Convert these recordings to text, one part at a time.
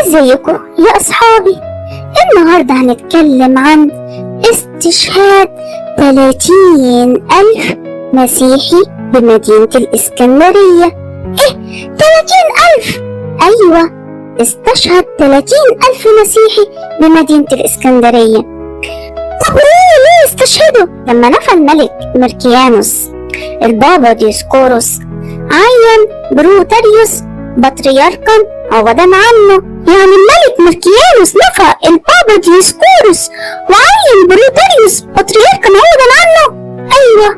ازيكم يا أصحابي؟ النهاردة هنتكلم عن استشهاد 30,000 مسيحي بمدينة الإسكندرية. إيه 30,000؟ أيوة، استشهد 30,000 مسيحي بمدينة الإسكندرية. طب ليه استشهدوا؟ لما نفى الملك مركيانوس البابا ديسقورس عين بروتاريوس بطريركا عوضا عنه. يعني الملك مركيانوس نفى البابا ديسقورس وعين بروتاريوس بطريركا عوضا عنه. ايوه،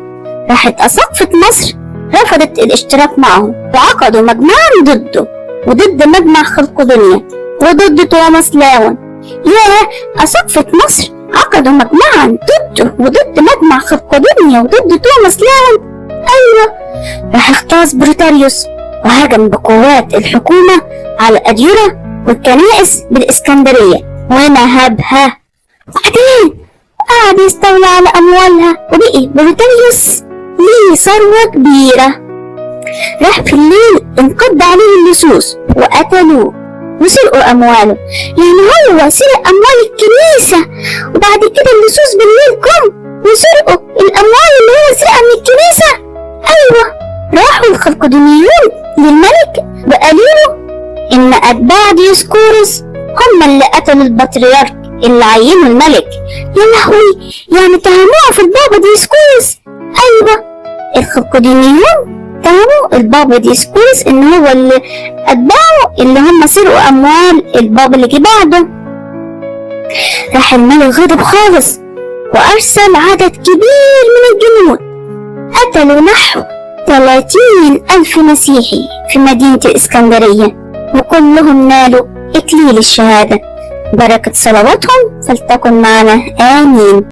راحت اساقفة مصر رفضت الاشتراك معه وعقدوا مجمعا ضده وضد مجمع خلقدونيا وضد توماس لاون. اساقفة مصر عقدوا مجمعا ضده وضد مجمع خلقدونيا وضد توماس لاون. ايوه، راح اغتاظ بروتاريوس وهجم بقوات الحكومة على الأديرة والكنائس بالإسكندرية ونهبها. بعدين قعد يستولى على أموالها وبقي بروتاريوس ليه ثروة كبيرة. راح في الليل انقض عليه اللصوص وقتلوه وسرقوا أمواله. يعني هو سرق أموال الكنيسة وبعد كده اللصوص بالليل جم وسرقوا الأموال اللي هو سرقها من الكنيسة. أيوة، راحوا الخلقدونيون للملك وقالوا له إن أتباع ديسقورس هم اللي قتلوا البطريرك اللي عينوا الملك. يا لهوي، يعني تهموه في البابا ديسقورس. أيوة، الخلقدونيون تهموا البابا ديسقورس إن هو اللي أتباعه اللي هم سرقوا أموال البابا اللي جه بعده. راح الملك غضب خالص وأرسل عدد كبير من الجنود قتلوا نحو 30,000 مسيحي في مدينة الإسكندرية وكلهم نالوا إكليل الشهادة. بركة صلواتهم فلتكن معنا آمين.